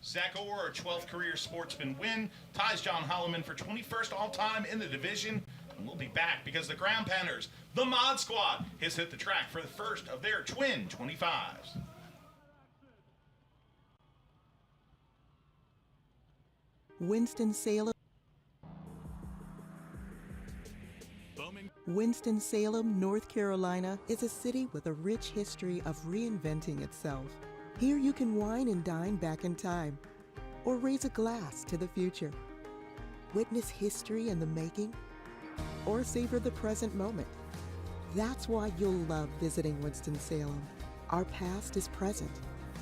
Zach Orr, 12th career sportsman win, ties John Holloman for 21st all-time in the division. And we'll be back because the Ground Pounders, the Mod Squad, has hit the track for the first of their twin 25s. Winston-Salem. Bowman. Winston-Salem, North Carolina is a city with a rich history of reinventing itself. Here you can wine and dine back in time, or raise a glass to the future. Witness history in the making, or savor the present moment. That's why you'll love visiting Winston-Salem. Our past is present,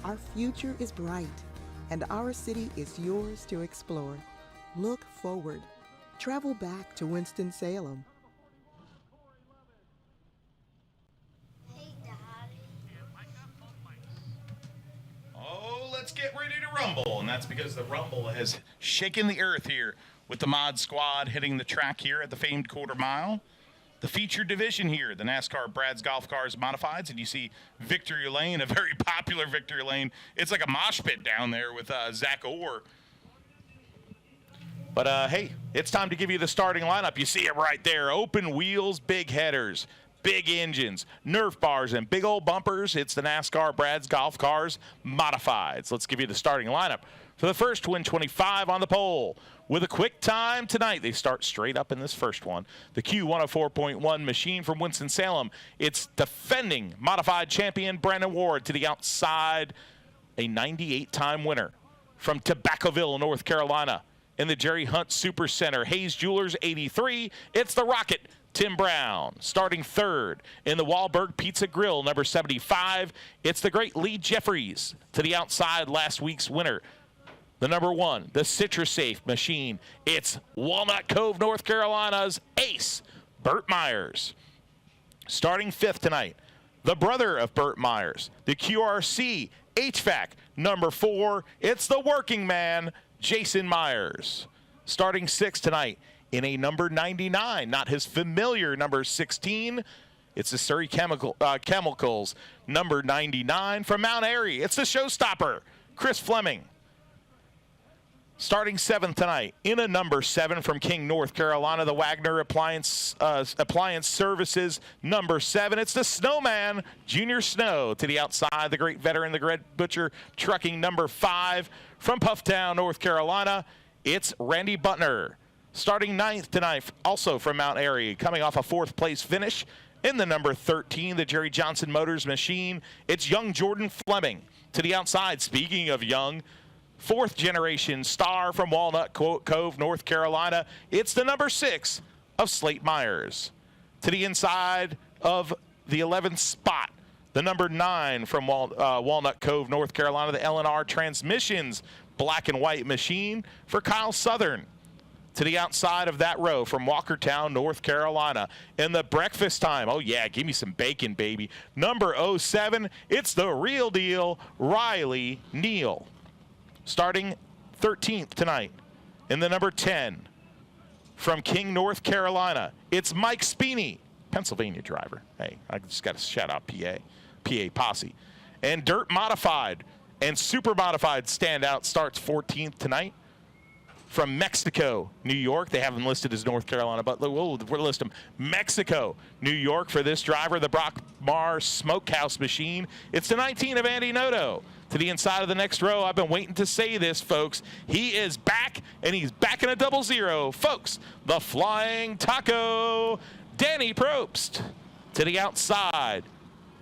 our future is bright, and our city is yours to explore. Look forward. Travel back to Winston-Salem. Oh, let's get ready to rumble. And that's because the rumble has shaken the earth here with the Mod Squad hitting the track here at the famed quarter mile. The featured division here, the NASCAR Brad's Golf Cars Modifieds, and you see Victory Lane, a very popular Victory Lane. It's like a mosh pit down there with Zach Orr. But, hey, it's time to give you the starting lineup. You see it right there. Open wheels, big headers, big engines, Nerf bars, and big old bumpers. It's the NASCAR Brad's Golf Cars Modifieds. Let's give you the starting lineup for the first Twin 25 on the pole. With a quick time tonight, they start straight up in this first one. The Q104.1 machine from Winston-Salem. It's defending modified champion Brandon Ward to the outside, a 98-time winner from Tobaccoville, North Carolina. In the Jerry Hunt Super Center, Hayes Jewelers 83. It's the Rocket, Tim Brown. Starting third in the Wahlberg Pizza Grill, number 75. It's the great Lee Jeffries to the outside, last week's winner. The number one, the Citrus Safe machine. It's Walnut Cove, North Carolina's ace, Burt Myers. Starting fifth tonight, the brother of Burt Myers, the QRC HVAC, number 4. It's the working man, Jason Myers. Starting sixth tonight in a number 99, not his familiar number 16. It's the Surrey Chemicals, number 99 from Mount Airy. It's the showstopper, Chris Fleming. Starting seventh tonight in a number 7 from King, North Carolina, the Wagner Appliance Services, number 7. It's the Snowman, Junior Snow, to the outside, the great veteran, the Red Butcher Trucking, number 5 from Pufftown, North Carolina. It's Randy Butner. Starting ninth tonight, also from Mount Airy, coming off a 4th place finish in the number 13, the Jerry Johnson Motors machine. It's young Jordan Fleming to the outside. Speaking of young, 4th generation star from Walnut Cove, North Carolina. It's the number 6 of Slate Myers. To the inside of the 11th spot, the number 9 from Walnut Cove, North Carolina, the L&R Transmissions black and white machine for Kyle Southern. To the outside of that row from Walkertown, North Carolina. In the breakfast time, oh yeah, give me some bacon, baby. Number 07, it's the real deal, Riley Neal. Starting 13th tonight in the number 10 from King, North Carolina. It's Mike Speeney, Pennsylvania driver. Hey, I just got to shout out PA Posse. And Dirt Modified and Super Modified standout starts 14th tonight from Mexico, New York. They have him listed as North Carolina, but we'll list them. Mexico, New York for this driver, the Brock Marr Smokehouse machine. It's the 19 of Andy Noto. To the inside of the next row, I've been waiting to say this, folks. He is back, and he's back in a 00. Folks, the Flying Taco, Danny Probst. To the outside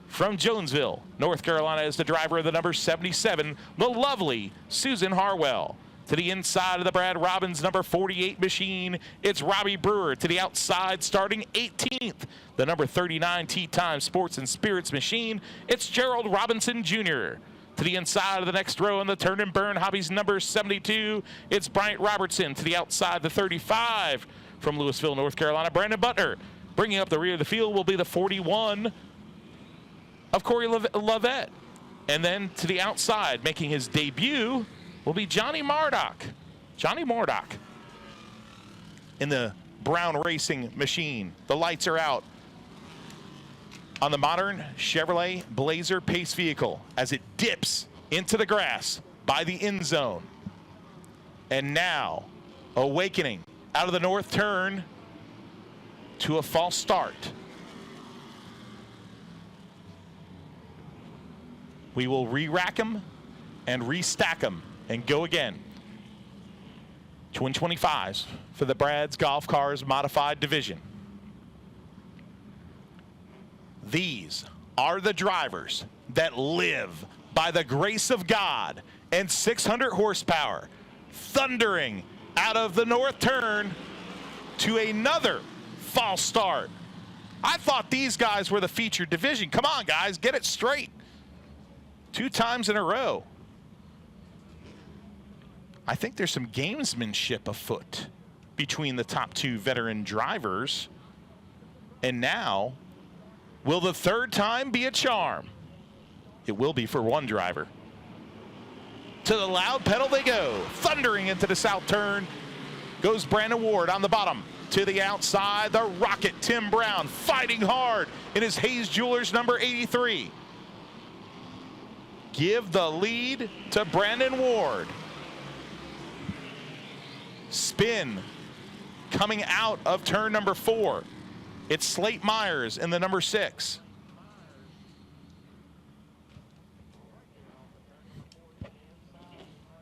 from Jonesville, North Carolina, is the driver of the number 77, the lovely Susan Harwell. To the inside of the Brad Robbins number 48 machine, it's Robbie Brewer. To the outside, starting 18th, the number 39 Tea Time Sports and Spirits machine, it's Gerald Robinson Jr. To the inside of the next row in the Turn and Burn Hobbies number 72, it's Bryant Robertson. To the outside, the 35 from Louisville, North Carolina, Brandon Butner. Bringing up the rear of the field will be the 41 of Corey Lovett. And then to the outside, making his debut, will be Johnny Murdoch. Johnny Murdoch in the brown racing machine. The lights are out on the modern Chevrolet Blazer Pace vehicle as it dips into the grass by the end zone. And now, awakening out of the north turn to a false start. We will re-rack them and restack them and go again. Twin 25s for the Brad's Golf Cars Modified Division. These are the drivers that live by the grace of God and 600 horsepower, thundering out of the north turn to another false start. I thought these guys were the featured division. Come on, guys, get it straight. 2 times in a row. I think there's some gamesmanship afoot between the top 2 veteran drivers. And now, will the 3rd time be a charm? It will be for one driver. To the loud pedal they go. Thundering into the south turn goes Brandon Ward on the bottom. To the outside, the rocket Tim Brown fighting hard in his Hayes Jewelers number 83. Give the lead to Brandon Ward. Spin coming out of turn number 4. It's Slate Myers in the number 6.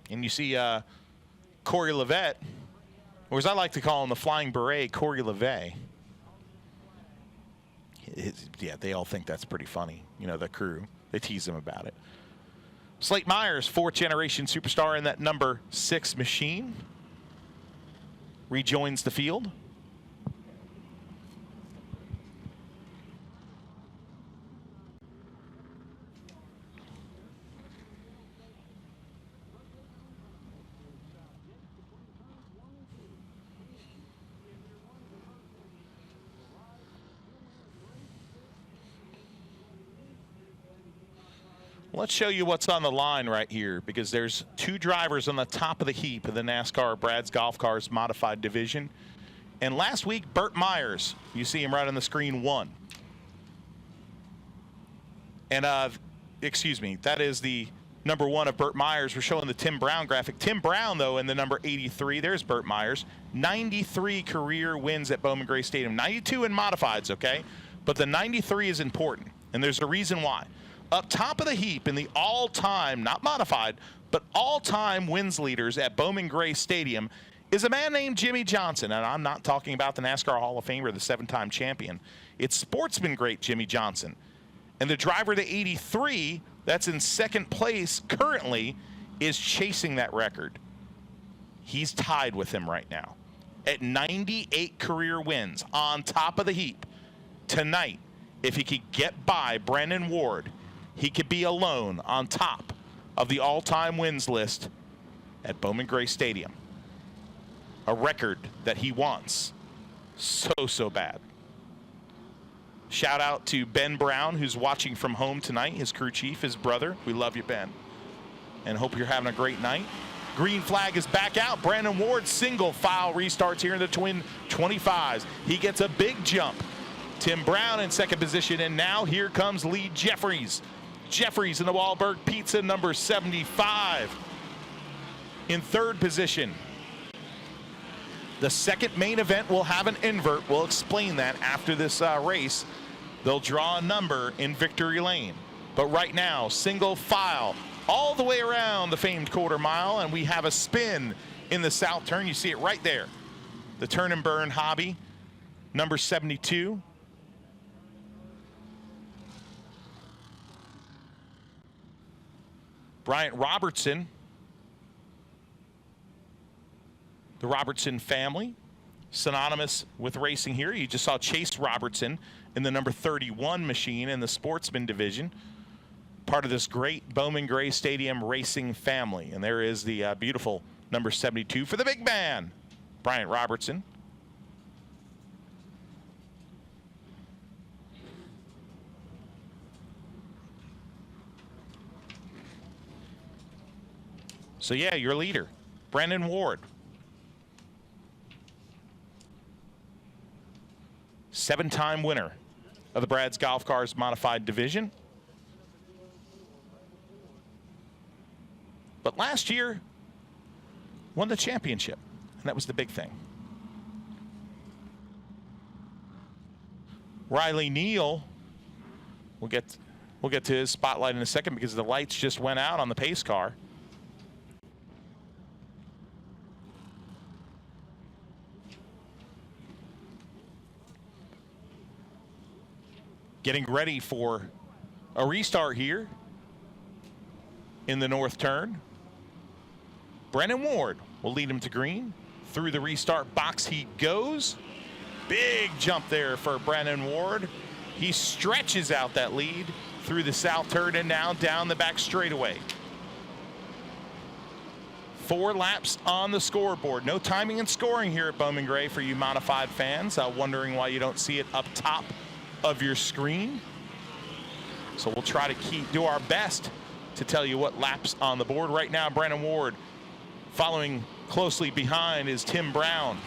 And you see Corey Levette, or as I like to call him, the Flying Beret, Corey Levette. Yeah, they all think that's pretty funny. You know, the crew, they tease him about it. Slate Myers, 4th generation superstar in that number 6 machine, rejoins the field. Let's show you what's on the line right here, because there's 2 drivers on the top of the heap of the NASCAR Brad's Golf Cars Modified Division. And last week, Burt Myers, you see him right on the screen, won. And, excuse me, that is the number 1 of Burt Myers. We're showing the Tim Brown graphic. Tim Brown, though, in the number 83, there's Burt Myers. 93 career wins at Bowman Gray Stadium. 92 in modifieds, okay? But the 93 is important, and there's a reason why. Up top of the heap in the all-time, not modified, but all-time wins leaders at Bowman Gray Stadium is a man named Jimmy Johnson. And I'm not talking about the NASCAR Hall of Famer, the 7-time champion. It's sportsman great Jimmy Johnson. And the driver to 83, that's in 2nd place currently, is chasing that record. He's tied with him right now at 98 career wins on top of the heap. Tonight, if he could get by Brandon Ward, he could be alone on top of the all-time wins list at Bowman Gray Stadium. A record that he wants so bad. Shout out to Ben Brown, who's watching from home tonight, his crew chief, his brother. We love you, Ben, and hope you're having a great night. Green flag is back out. Brandon Ward single file restarts here in the Twin 25s. He gets a big jump. Tim Brown in 2nd position, and now here comes Lee Jeffries. Jeffries in the Wahlberg Pizza number 75 in 3rd position. The 2nd main event will have an invert. We'll explain that after this race. They'll draw a number in victory lane. But right now, single file all the way around the famed quarter mile, and we have a spin in the south turn. You see it right there. The turn and burn hobby, number 72. Bryant Robertson, the Robertson family, synonymous with racing here. You just saw Chase Robertson in the number 31 machine in the sportsman division, part of this great Bowman Gray Stadium racing family. And there is the beautiful number 72 for the big man, Bryant Robertson. So yeah, your leader, Brandon Ward. 7-time winner of the Brad's Golf Cars Modified Division. but last year won the championship, and that was the big thing. Riley Neal, we'll get to his spotlight in a second because the lights just went out on the pace car. Getting ready for a restart here in the north turn. Brennan Ward will lead him to green. Through the restart box he goes. Big jump there for Brennan Ward. He stretches out that lead through the south turn and now down the back straightaway. 4 laps on the scoreboard. No timing and scoring here at Bowman Gray for you modified fans. Wondering why you don't see it up top of your screen. So we'll try to do our best to tell you what laps on the board. Right now, Brennan Ward following closely behind is Tim Brown.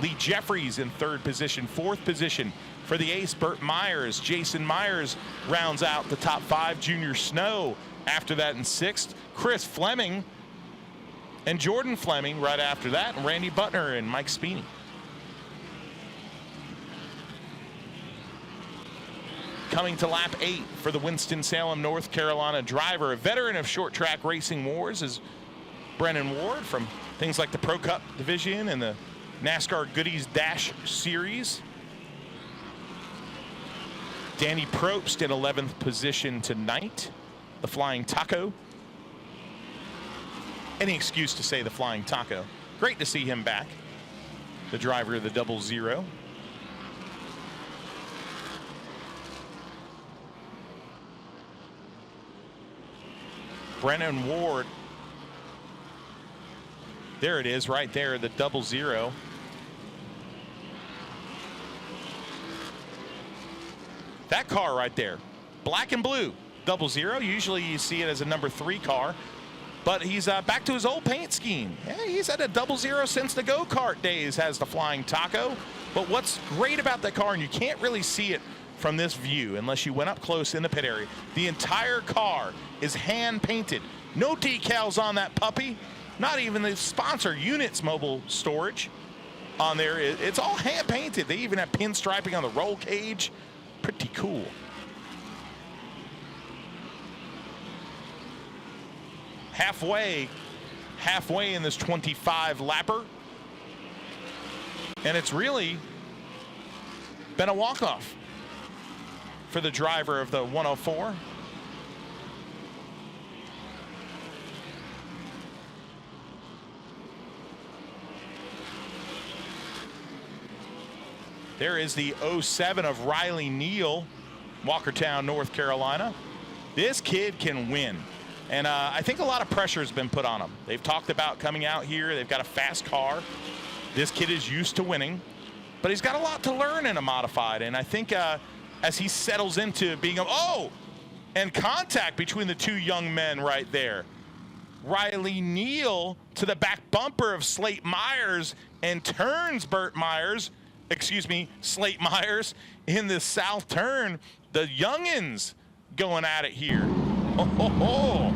Lee Jeffries in 3rd position. 4th position for the ace, Burt Myers. Jason Myers rounds out the top 5. Junior Snow after that in 6th. Chris Fleming and Jordan Fleming right after that. And Randy Butner and Mike Speeney. Coming to lap 8 for the Winston-Salem, North Carolina driver. A veteran of short track racing wars is Brennan Ward from things like the Pro Cup division and the NASCAR Goodies Dash Series. Danny Probst in 11th position tonight. The Flying Taco. Any excuse to say the Flying Taco. Great to see him back. The driver of the 00. Brennan Ward. There it is right there, the 00. That car right there, black and blue, 00. Usually you see it as a number 3 car, but he's back to his old paint scheme. Yeah, he's had a 00 since the go-kart days, has the Flying Taco. But what's great about that car, and you can't really see it from this view unless you went up close in the pit area, the entire car is hand painted. No decals on that puppy, not even the sponsor Units Mobile Storage on there. It's all hand painted. They even have pinstriping on the roll cage. Pretty cool. Halfway in this 25 lapper, and it's really been a walk-off for the driver of the 104. There is the 07 of Riley Neal, Walkertown, North Carolina. This kid can win. And I think a lot of pressure has been put on him. They've talked about coming out here. They've got a fast car. This kid is used to winning, but he's got a lot to learn in a modified. And I think as he settles into being and contact between the 2 young men right there. Riley Neal to the back bumper of Slate Myers and turns Slate Myers in the south turn. The youngins going at it here. Oh, ho, ho.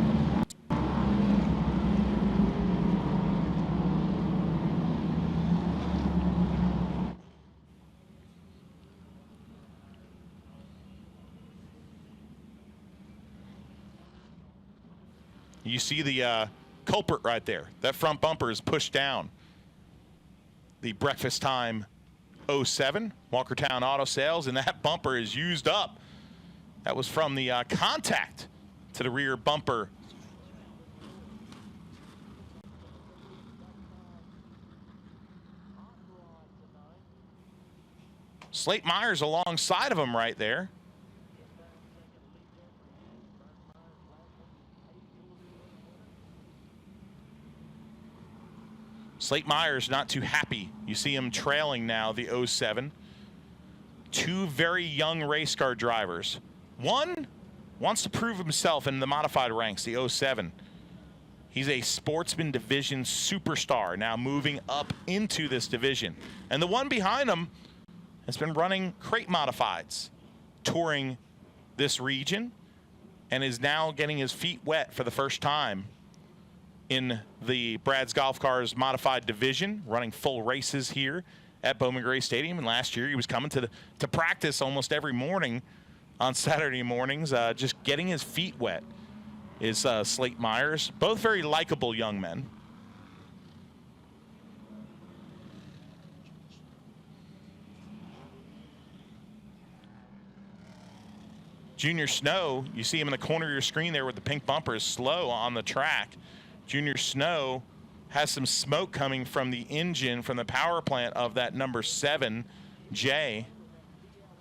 You see the culprit right there. That front bumper is pushed down. The breakfast time 07 Walkertown Auto Sales, and that bumper is used up. That was from the contact to the rear bumper. Slate Myers alongside of him right there. Slate Myers not too happy. You see him trailing now the 07. 2 very young race car drivers. One wants to prove himself in the modified ranks, the 07. He's a sportsman division superstar now moving up into this division. And the one behind him has been running crate modifieds, touring this region, and is now getting his feet wet for the first time in the Brad's Golf Cars Modified Division, running full races here at Bowman Gray Stadium. And last year he was coming to practice almost every morning on Saturday mornings, just getting his feet wet, is Slate Myers. Both very likable young men. Junior Snow, you see him in the corner of your screen there with the pink bumper, is slow on the track. Junior Snow has some smoke coming from the engine, from the power plant of that number 7, Jay.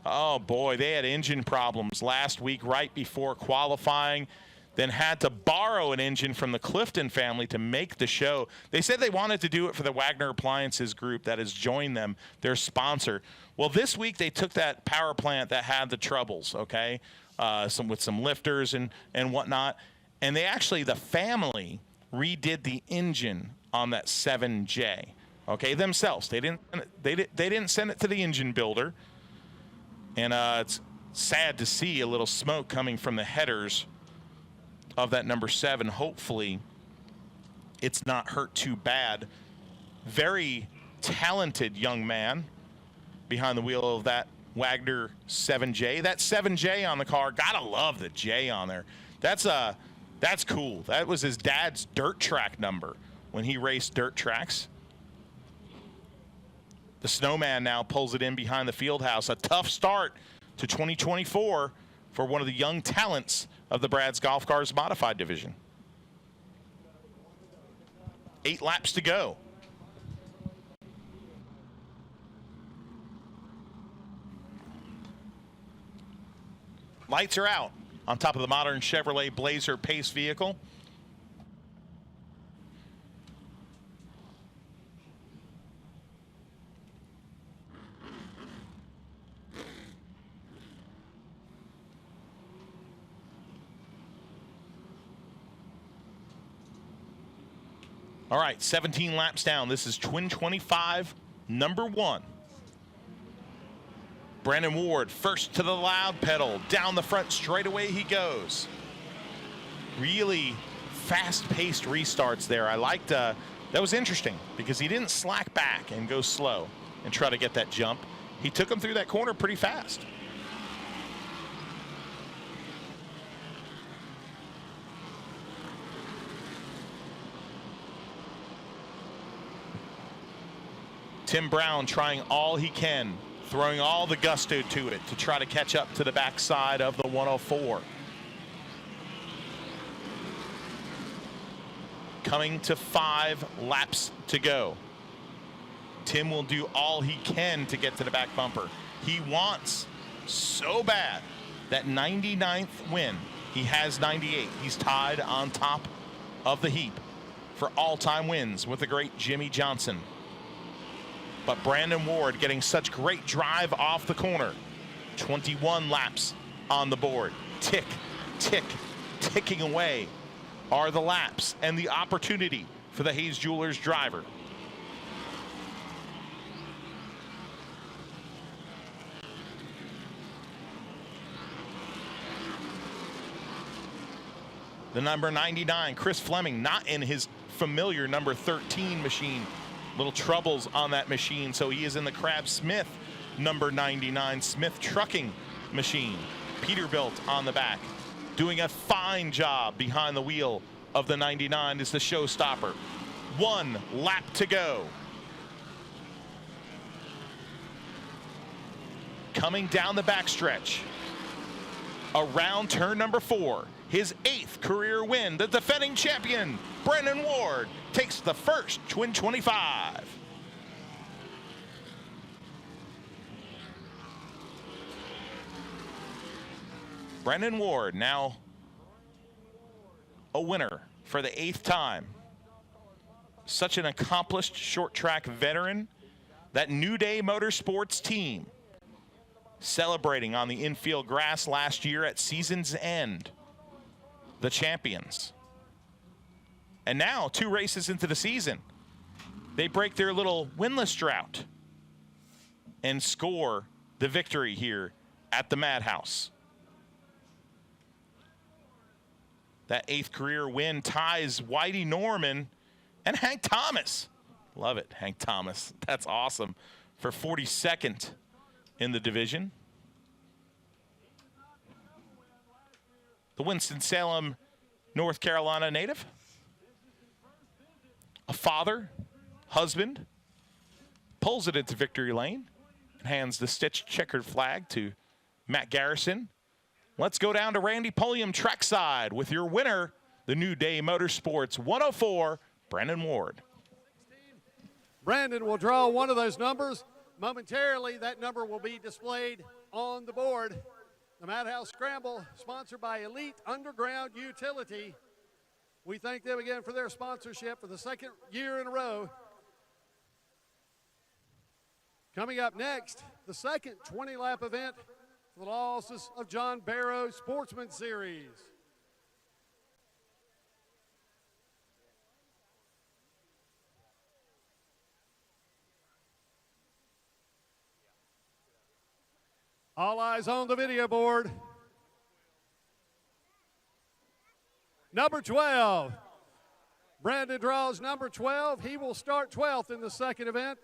Oh boy, they had engine problems last week right before qualifying, then had to borrow an engine from the Clifton family to make the show. They said they wanted to do it for the Wagner Appliances group that has joined them, their sponsor. Well, this week they took that power plant that had the troubles, okay, with some lifters and whatnot, and the family redid the engine on that 7J, okay, themselves. They didn't send it to the engine builder, and it's sad to see a little smoke coming from the headers of that number 7. Hopefully it's not hurt too bad. Very talented young man behind the wheel of that Wagner 7J. That 7J on the car, gotta love the J on there. That's cool. That was his dad's dirt track number when he raced dirt tracks. The Snowman now pulls it in behind the field house. A tough start to 2024 for one of the young talents of the Brad's Golf Cars Modified Division. 8 laps to go. Lights are out on top of the modern Chevrolet Blazer Pace vehicle. All right, 17 laps down. This is Twin 25, number 1. Brandon Ward first to the loud pedal. Down the front straightaway he goes. Really fast-paced restarts there. I liked that. Was interesting because he didn't slack back and go slow and try to get that jump. He took him through that corner pretty fast. Tim Brown trying all he can, throwing all the gusto to it to try to catch up to the backside of the 104. Coming to 5 laps to go. Tim will do all he can to get to the back bumper. He wants so bad that 99th win. He has 98. He's tied on top of the heap for all-time wins with the great Jimmy Johnson. But Brandon Ward getting such great drive off the corner. 21 laps on the board. Tick, tick, ticking away are the laps and the opportunity for the Hayes Jewelers driver. The number 99, Chris Fleming, not in his familiar number 13 machine. Little troubles on that machine, so he is in the Crab Smith number 99 Smith trucking machine. Peterbilt on the back, doing a fine job behind the wheel of the 99 is the showstopper. 1 lap to go. Coming down the backstretch, around turn number 4, his 8th career win, the defending champion, Brandon Ward, takes the first Twin 25. Brandon Ward now a winner for the 8th time. Such an accomplished short track veteran. That New Day Motorsports team celebrating on the infield grass last year at season's end. The champions. And now 2 races into the season, they break their little winless drought and score the victory here at the Madhouse. That 8th career win ties Whitey Norman and Hank Thomas. Love it, Hank Thomas. That's awesome. For 42nd in the division. The Winston-Salem, North Carolina native. A father, husband, pulls it into victory lane and hands the stitched checkered flag to Matt Garrison. Let's go down to Randy Pulliam trackside with your winner, the New Day Motorsports 104, Brandon Ward. Brandon will draw one of those numbers. Momentarily, that number will be displayed on the board. The Madhouse Scramble, sponsored by Elite Underground Utility. We thank them again for their sponsorship for the 2nd year in a row. Coming up next, the second 20-lap event for the losses of John Barrow Sportsman Series. All eyes on the video board. Number 12. Brandon draws number 12. He will start 12th in the second event.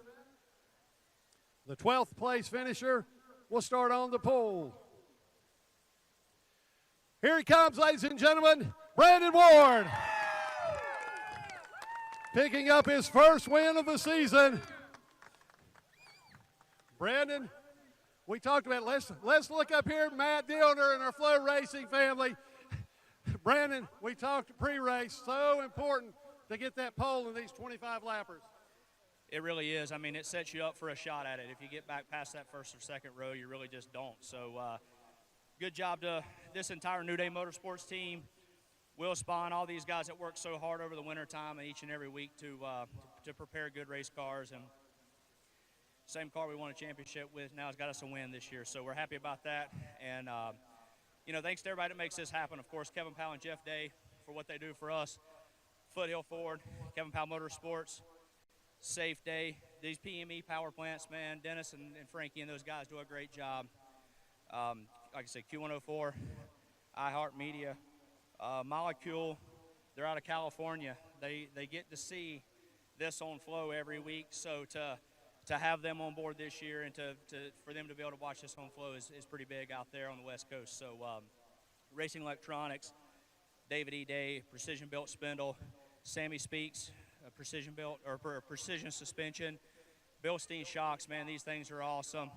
The 12th place finisher will start on the pole. Here he comes, ladies and gentlemen, Brandon Ward. Picking up his first win of the season. Brandon, we talked about, let's look up here, Matt Dillner and our Flow Racing family. Brandon, we talked pre-race, so important to get that pole in these 25 lappers. It really is. I mean, it sets you up for a shot at it. If you get back past that first or second row, you really just don't. So good job to this entire New Day Motorsports team, Will Spahn, all these guys that work so hard over the wintertime and each and every week to prepare good race cars. And same car we won a championship with now has got us a win this year. So we're happy about that. And, you know, thanks to everybody that makes this happen. Of course, Kevin Powell and Jeff Day for what they do for us. Foothill Ford, Kevin Powell Motorsports, Safe Day, these PME power plants, man, Dennis and Frankie and those guys do a great job. Like I said, Q104, iHeart Media, Molecule, they're out of California. They get to see this on Flow every week, so to have them on board this year and for them to be able to watch this on Flow is pretty big out there on the West Coast. So Racing Electronics, David E. Day, Precision Built Spindle, Sammy Speaks, Precision Built or Precision Suspension, Bilstein Shocks, man, these things are awesome.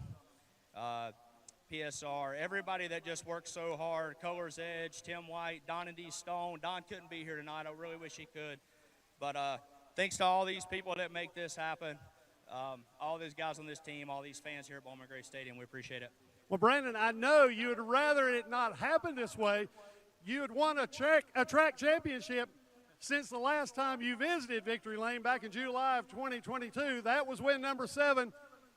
PSR, everybody that just works so hard, Color's Edge, Tim White, Don and D. Stone. Don couldn't be here tonight. I really wish he could. But thanks to all these people that make this happen, all these guys on this team, all these fans here at Bowman Gray Stadium, we appreciate it. Well, Brandon, I know you would rather it not happen this way. You had won a track championship since the last time you visited Victory Lane back in July of 2022. That was win number 7.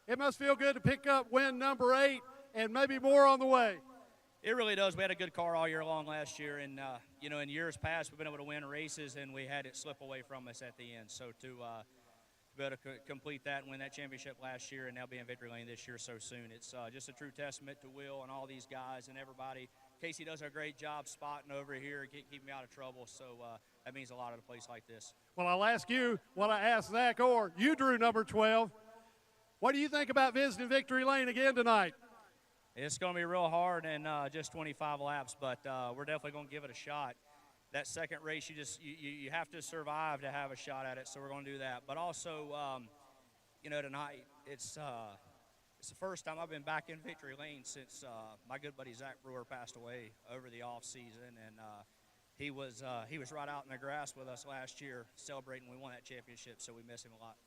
It must feel good to pick up win number 8 and maybe more on the way. It really does. We had a good car all year long last year, and you know, in years past we've been able to win races and we had it slip away from us at the end. So to be able to complete that and win that championship last year and now be in Victory Lane this year so soon, it's just a true testament to Will and all these guys and everybody. Casey does a great job spotting over here, keep me out of trouble, so that means a lot at a place like this. Well, I'll ask you what I asked Zach Orr. You drew number 12. What do you think about visiting Victory Lane again tonight? It's going to be real hard in just 25 laps, but we're definitely going to give it a shot. That second race, you have to survive to have a shot at it, so we're going to do that. But also, you know, tonight it's the first time I've been back in Victory Lane since my good buddy Zach Brewer passed away over the off season, and he was right out in the grass with us last year celebrating we won that championship, so we miss him a lot.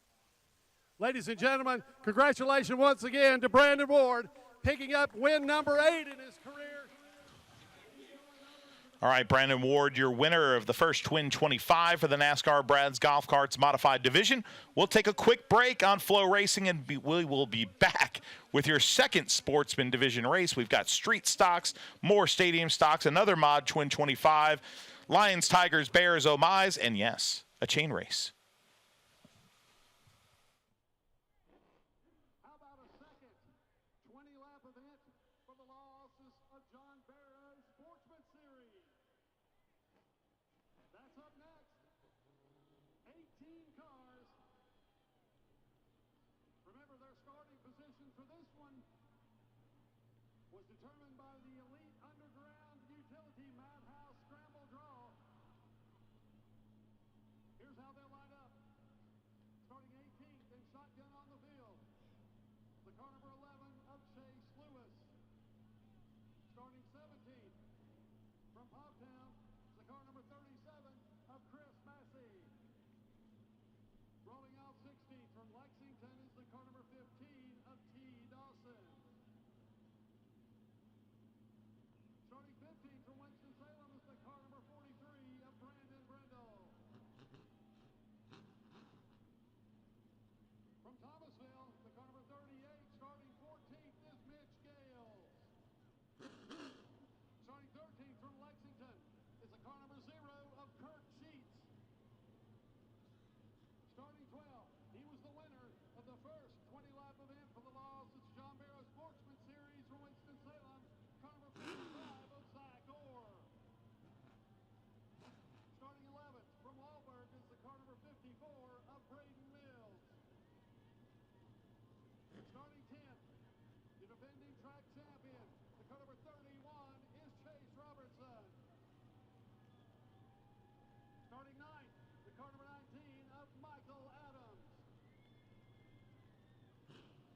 Ladies and gentlemen, congratulations once again to Brandon Ward, picking up win number 8 in his career. All right, Brandon Ward, your winner of the first Twin 25 for the NASCAR Brad's Golf Carts Modified Division. We'll take a quick break on Flow Racing, and we will be back with your second Sportsman Division race. We've got street stocks, more stadium stocks, another Mod Twin 25, Lions, Tigers, Bears, Oh My's, and yes, a chain race. How about a second 20-lap event for the losses of John Barrow Sportsman Series? for this one was determined by the elite underground utility Madhouse scramble draw. Here's how they'll line up. Starting 18th in shotgun on the field, the car number 11 of Chase Lewis. Starting 17th from Poptown, the car number 37 of Chris Massey. Rolling out 16th from Lexington is the car number 15 of T. Dawson. Starting 15th from Winston-Salem is the car number 43 of Brandon Brindle. From Thomasville, the car number 38, starting 14th is Mitch Gales. Starting 13th from Lexington is the car number 0 of Kurt Sheets. Starting 12th, he was the winner of the first 20-lap event for the Lawson's John Barrow Sportsman Series from Winston-Salem, car number 55 of Zach Orr. Starting 11th from Wahlberg is the car number 54 of Braden Mills. Starting 10th, the defending track champion, the car number 31 is Chase Robertson. Starting 9th, the car number 19 of Michael Adams.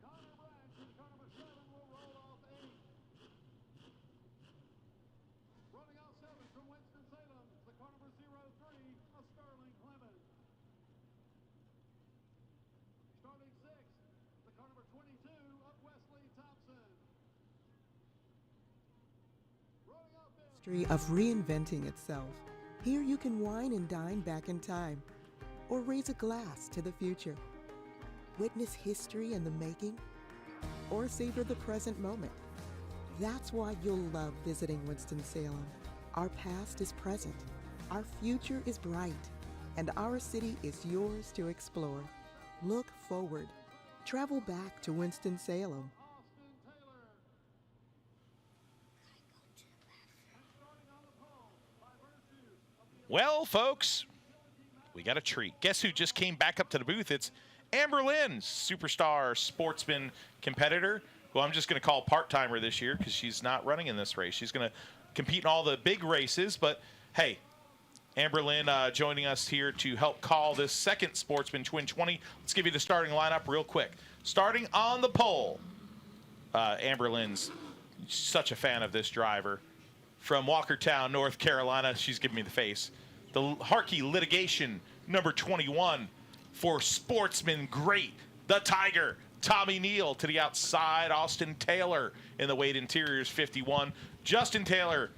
Connor Branch in car number 7 will roll off 8th. Running out 7th from Winston-Salem is the car number 03 of Sterling Clemens. Starting 6th, the car number 22 of Wesley Thompson. Rolling out 5th. History of reinventing itself. Here you can wine and dine back in time, or raise a glass to the future. Witness history in the making, or savor the present moment. That's why you'll love visiting Winston-Salem. Our past is present, our future is bright, and our city is yours to explore. Look forward. Travel back to Winston-Salem. Austin Taylor. And starting on the pole by virtue of the Well, folks, we got a treat. Guess who just came back up to the booth? It's Amber Lynn, superstar sportsman competitor, who I'm just going to call part-timer this year because she's not running in this race. She's going to compete in all the big races. But, hey, Amber Lynn joining us here to help call this second Sportsman Twin 20. Let's give you the starting lineup real quick. Starting on the pole, Amber Lynn's such a fan of this driver. From Walkertown, North Carolina, she's giving me the face. The Harkey Litigation, number 21, for sportsman great, the Tiger, Tommy Neal. To the outside, Austin Taylor in the weight interiors, 51. Justin Taylor,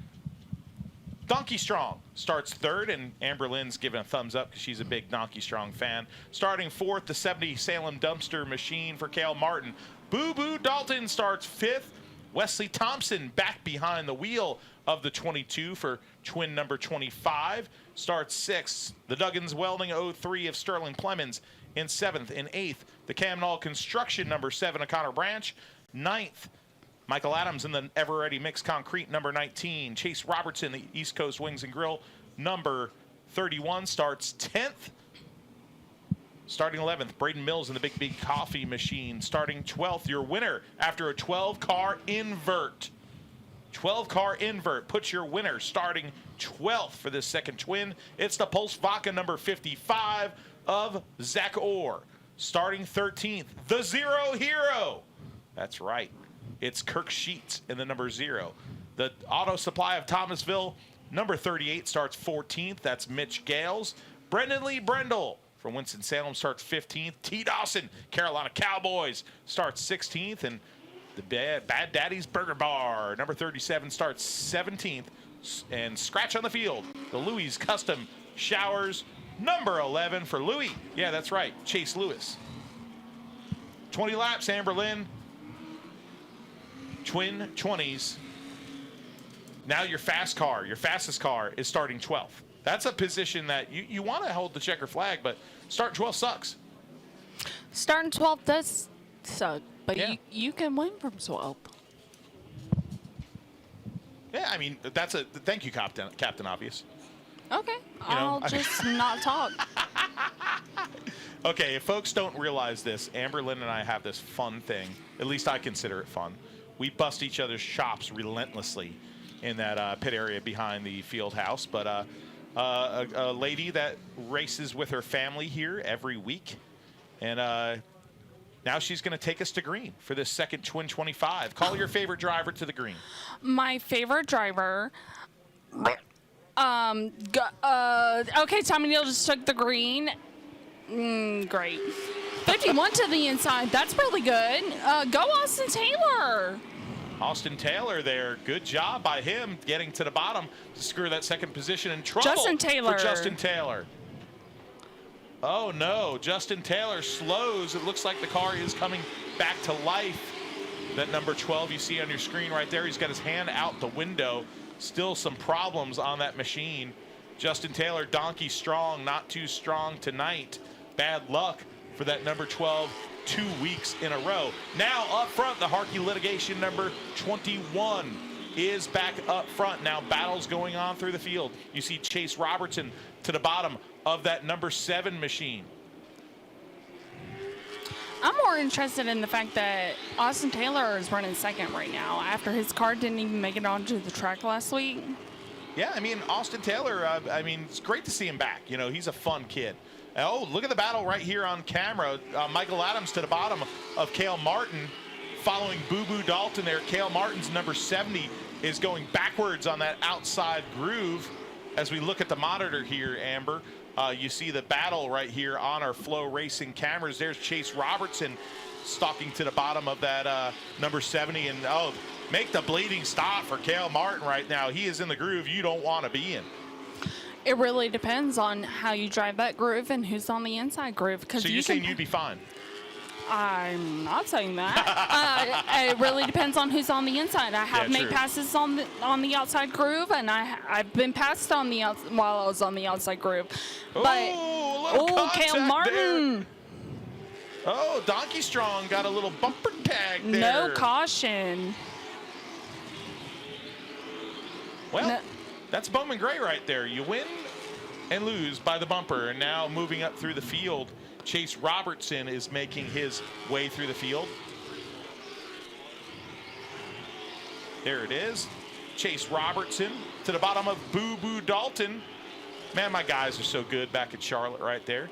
Donkey Strong, starts third, and Amber Lynn's giving a thumbs up because she's a big Donkey Strong fan. Starting fourth, the 70 Salem Dumpster Machine for Cale Martin. Boo Boo Dalton starts fifth. Wesley Thompson back behind the wheel of the 22 for twin number 25. Starts sixth, the Duggins Welding 03 of Sterling Clemens in seventh. In eighth, the Camnall Construction number 7 of Connor Branch. Ninth, Michael Adams in the ever-ready mixed concrete number 19. Chase Robertson, the East Coast Wings and Grill number 31, starts 10th. Starting 11th, Braden Mills in the Big Big Coffee Machine. Starting 12th, your winner after a 12-car invert. 12-car invert puts your winner starting 12th for this second twin. It's the Pulse Vodka number 55 of Zach Orr. Starting 13th, the Zero Hero. That's right. It's Kirk Sheets in the number 0. The Auto Supply of Thomasville, number 38, starts 14th. That's Mitch Gales. Brendan Lee Brendel from Winston-Salem starts 15th. T. Dawson, Carolina Cowboys, starts 16th. And the Bad Daddy's Burger Bar, number 37, starts 17th. And scratch on the field, the Louis Custom Showers, number 11 for Louis. Yeah, that's right, Chase Lewis. 20 laps, Amber Lynn. Twin 20s. Now your fast car, your fastest car, is starting 12th. That's a position that you want to hold the checker flag, but starting 12 sucks. Starting 12th does suck, but Yeah. you can win from 12th. Yeah, I mean, that's a thank you, Captain Obvious. Okay, I'll just not talk. Okay, if folks don't realize this, Amber Lynn and I have this fun thing. At least I consider it fun. We bust each other's chops relentlessly in that pit area behind the field house. But a lady that races with her family here every week. And now she's going to take us to green for this second Twin 25. Call your favorite driver to the green. My favorite driver. Okay, Tommy Neal just took the green. Great. 51 to the inside. That's really good. Go Austin Taylor. Austin Taylor there. Good job by him getting to the bottom to secure that second position in trouble Justin Taylor. for Justin Taylor. Oh, no. Justin Taylor slows. It looks like the car is coming back to life. That number 12 you see on your screen right there, he's got his hand out the window. Still some problems on that machine. Justin Taylor, donkey strong, not too strong tonight. Bad luck for that number 12 2 weeks in a row. Now up front, the Harkey litigation number 21 is back up front. Now battles going on through the field. You see Chase Robertson to the bottom of that number 7 machine. I'm more interested in the fact that Austin Taylor is running second right now after his car didn't even make it onto the track last week. Yeah, I mean, Austin Taylor, it's great to see him back. You know, he's a fun kid. Oh, look at the battle right here on camera. Michael Adams to the bottom of Cale Martin, following Boo Boo Dalton there. Cale Martin's number 70 is going backwards on that outside groove. As we look at the monitor here, Amber, you see the battle right here on our Flow Racing cameras. There's Chase Robertson stalking to the bottom of that number 70. And, oh, make the bleeding stop for Cale Martin right now. He is in the groove you don't want to be in. It really depends on how you drive that groove and who's on the inside groove. So you're saying you'd be fine? I'm not saying that. It really depends on who's on the inside. I have made passes on the outside groove, and I've been passed on the while I was on the outside groove. But Cale Martin. There. Oh, Donkey Strong got a little bumper tag there. No caution. Well, that's Bowman Gray right there. You win and lose by the bumper. And now moving up through the field, Chase Robertson is making his way through the field. There it is. Chase Robertson to the bottom of Boo Boo Dalton. Man, my guys are so good back at Charlotte right there.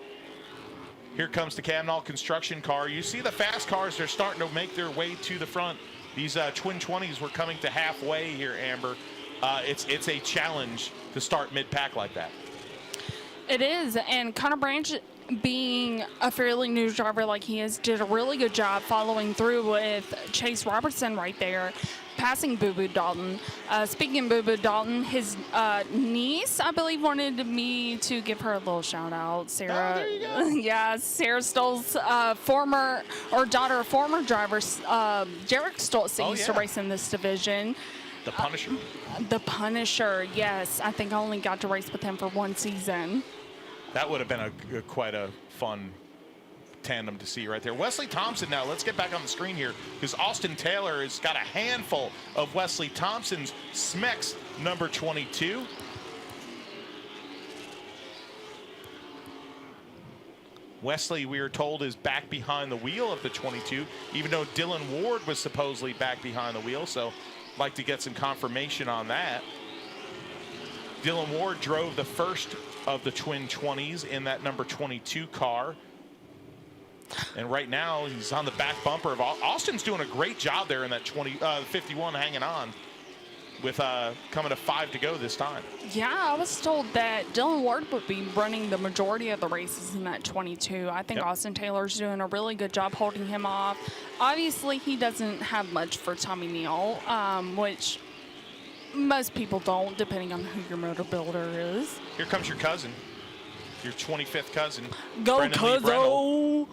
Here comes the Camnall construction car. You see the fast cars, they're starting to make their way to the front. These Twin 20s were coming to halfway here, Amber. It's a challenge to start mid-pack like that. It is, and Connor Branch, being a fairly new driver like he is, did a really good job following through with Chase Robertson right there, passing Boo Boo Dalton. Speaking of Boo Boo Dalton, his niece, I believe, wanted me to give her a little shout out. Sarah. Oh, there you go. Yeah, Sarah Stoll's daughter of former driver, Jarek Stoltz, used to race in this division. The Punisher. The Punisher, yes. I think I only got to race with him for one season. That would have been quite a fun tandem to see right there. Wesley Thompson now. Let's get back on the screen here because Austin Taylor has got a handful of Wesley Thompson's Smex number 22. Wesley, we are told, is back behind the wheel of the 22, even though Dylan Ward was supposedly back behind the wheel. So like to get some confirmation on that. Dylan Ward drove the first of the Twin 20s in that number 22 car. And right now he's on the back bumper of Austin's doing a great job there in that 51 hanging on with coming to 5 to go this time. Yeah, I was told that Dylan Ward would be running the majority of the races in that 22. I think Austin Taylor's doing a really good job holding him off. Obviously, he doesn't have much for Tommy Neal, which most people don't, depending on who your motor builder is. Here comes your cousin, your 25th cousin. Go, Cuzzo!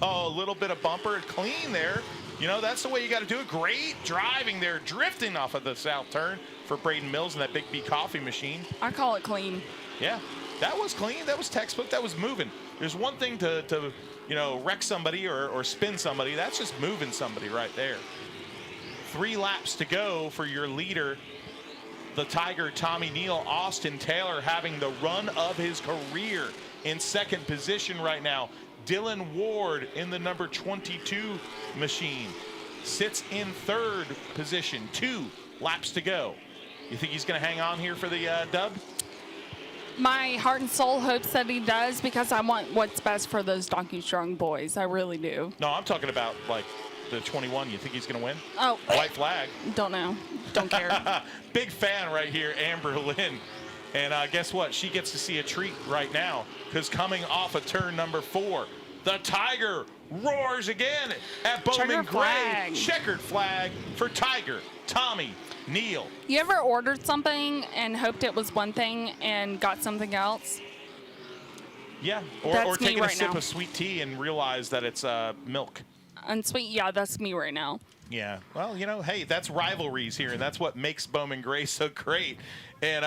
Oh, a little bit of bumper clean there. You know, that's the way you got to do it. Great driving there, drifting off of the south turn for Braden Mills and that Big B coffee machine. I call it clean. Yeah, that was clean. That was textbook. That was moving. There's one thing to you know, wreck somebody or spin somebody. That's just moving somebody right there. 3 laps to go for your leader, the Tiger Tommy Neal. Austin Taylor having the run of his career in second position right now. Dylan Ward in the number 22 machine sits in third position. 2 laps to go. You think he's going to hang on here for the dub? My heart and soul hopes that he does, because I want what's best for those Donkey Strong boys. I really do. No, I'm talking about like the 21. You think he's going to win? Oh. White flag. Don't know. Don't care. Big fan right here, Amber Lynn. And guess what? She gets to see a treat right now, because coming off of turn number 4, the Tiger roars again at Bowman Gray. Checkered flag for Tiger Tommy Neal. You ever ordered something and hoped it was one thing and got something else? Yeah, or taking a sip of sweet tea and realize that it's milk. Unsweet, yeah, that's me right now. Yeah, well, you know, hey, that's rivalries here, and that's what makes Bowman Gray so great. And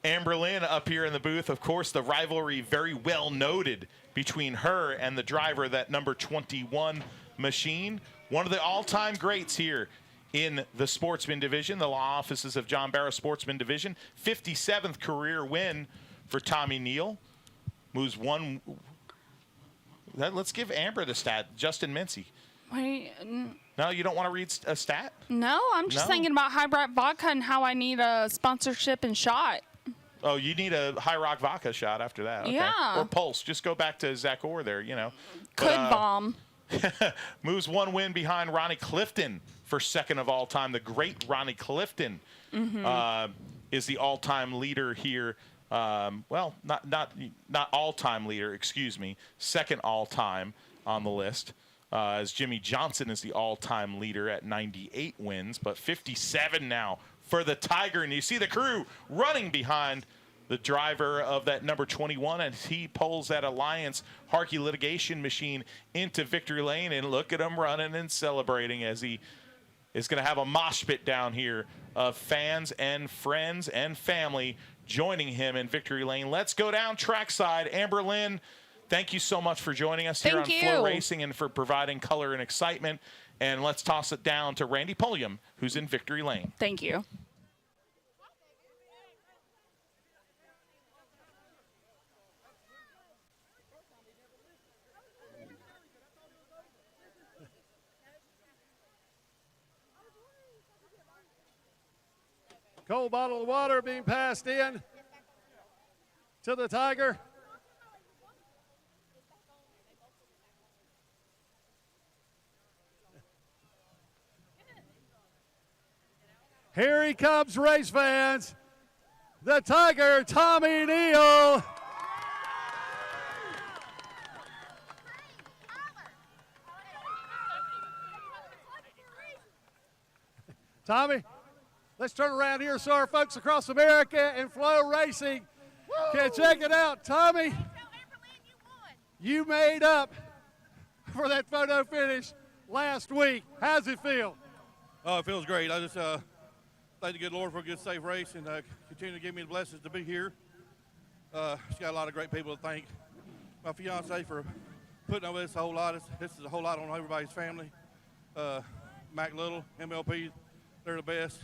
Amber Lynn up here in the booth, of course, the rivalry very well noted between her and the driver, that number 21 machine. One of the all-time greats here in the Sportsman Division, the law offices of John Barrow Sportsman Division. 57th career win for Tommy Neal. Moves one. Let's give Amber the stat. Justin Mincy. Wait. No, you don't want to read a stat? No, I'm just thinking about High Rock Vodka and how I need a sponsorship and shot. Oh, you need a High Rock Vodka shot after that. Okay. Yeah. Or Pulse. Just go back to Zach Orr there, you know. Could bomb. Moves one win behind Ronnie Clifton for second of all time. The great Ronnie Clifton is the all-time leader here. Well, not all-time leader, excuse me. Second all-time on the list. As Jimmy Johnson is the all-time leader at 98 wins, but 57 now for the Tiger. And you see the crew running behind the driver of that number 21, and he pulls that Alliance Harkey litigation machine into victory lane. And look at him running and celebrating as he is going to have a mosh pit down here of fans and friends and family joining him in victory lane. Let's go down trackside. Amber Lynn, thank you so much for joining us here on Flow Racing and for providing color and excitement. And let's toss it down to Randy Pulliam, who's in victory lane. Thank you. Cold bottle of water being passed in to the Tiger. Here he comes, race fans. The Tiger, Tommy Neal. Tommy, let's turn around here so our folks across America and Flow Racing can check it out. Tommy, you made up for that photo finish last week. How's it feel? Oh, it feels great. I just thank the good Lord for a good, safe race, and continue to give me the blessings to be here. She's got a lot of great people to thank. My fiance for putting up with this a whole lot. This is a whole lot on everybody's family. Mac Little, MLP, they're the best.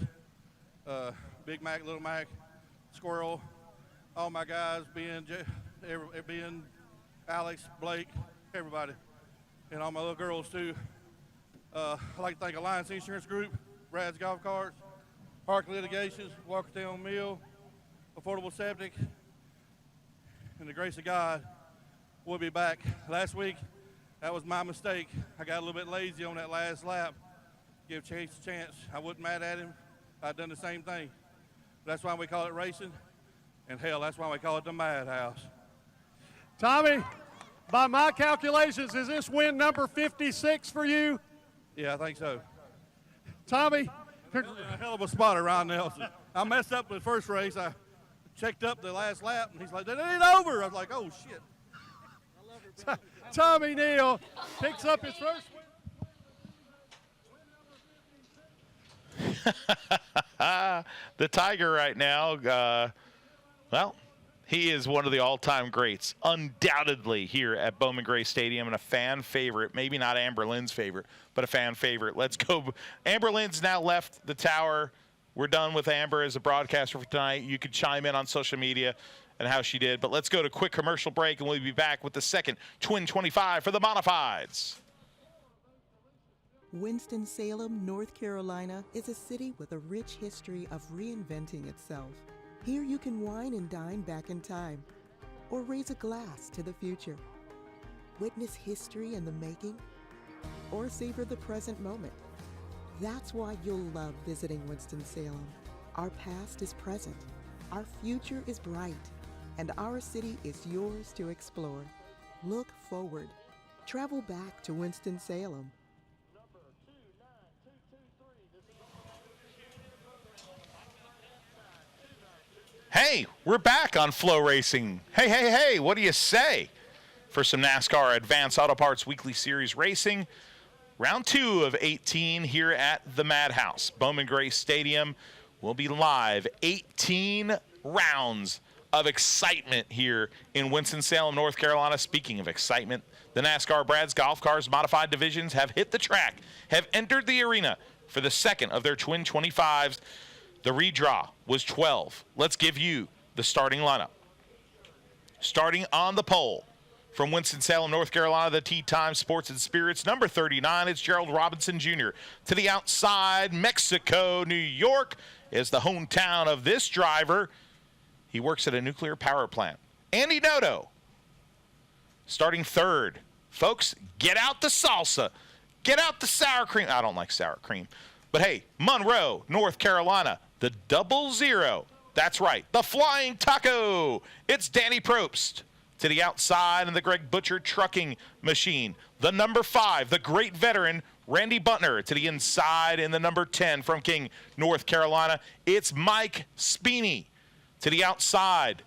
Big Mac, Little Mac, Squirrel, all my guys, Ben, Alex, Blake, everybody, and all my little girls too. I'd like to thank Alliance Insurance Group, Brad's Golf Carts, Park Litigations, Walkertown Mill, Affordable Septic, and the grace of God, we'll be back. Last week, that was my mistake. I got a little bit lazy on that last lap. Give Chase a chance. I wasn't mad at him. I'd done the same thing. That's why we call it racing, and hell, that's why we call it the Madhouse. Tommy, by my calculations, is this win number 56 for you? Yeah, I think so. Tommy. A hell of a spotter, Ron Nelson. I messed up the first race. I checked up the last lap, and he's like, "It ain't over." I was like, "Oh, shit." Tommy Neal picks up his first win. The Tiger right now, well, he is one of the all-time greats, undoubtedly, here at Bowman Gray Stadium, and a fan favorite. Maybe not Amber Lynn's favorite, but a fan favorite. Let's go. Amber Lynn's now left the tower. We're done with Amber as a broadcaster for tonight. You could chime in on social media and how she did. But let's go to quick commercial break, and we'll be back with the second Twin 25 for the Modifieds. Winston-Salem, North Carolina is a city with a rich history of reinventing itself. Here you can wine and dine back in time, or raise a glass to the future. Witness history in the making, or savor the present moment. That's why you'll love visiting Winston-Salem. Our past is present, our future is bright, and our city is yours to explore. Look forward. Travel back to Winston-Salem. Hey, we're back on Flow Racing. Hey, what do you say? For some NASCAR Advanced Auto Parts Weekly Series Racing, round 2 of 18 here at the Madhouse. Bowman Gray Stadium will be live. 18 rounds of excitement here in Winston-Salem, North Carolina. Speaking of excitement, the NASCAR Brad's Golf Cars Modified Divisions have hit the track, have entered the arena for the second of their Twin 25s. The redraw was 12. Let's give you the starting lineup. Starting on the pole from Winston-Salem, North Carolina, the Tea Time Sports and Spirits, number 39, it's Gerald Robinson Jr. To the outside, Mexico, New York is the hometown of this driver. He works at a nuclear power plant. Andy Noto, starting third. Folks, get out the salsa. Get out the sour cream. I don't like sour cream. But hey, Monroe, North Carolina, the 00. That's right, the Flying Taco. It's Danny Probst. To the outside in the Greg Butcher trucking machine, the number 5, the great veteran, Randy Butner. To the inside in the number 10 from King, North Carolina, it's Mike Speeney. To the outside,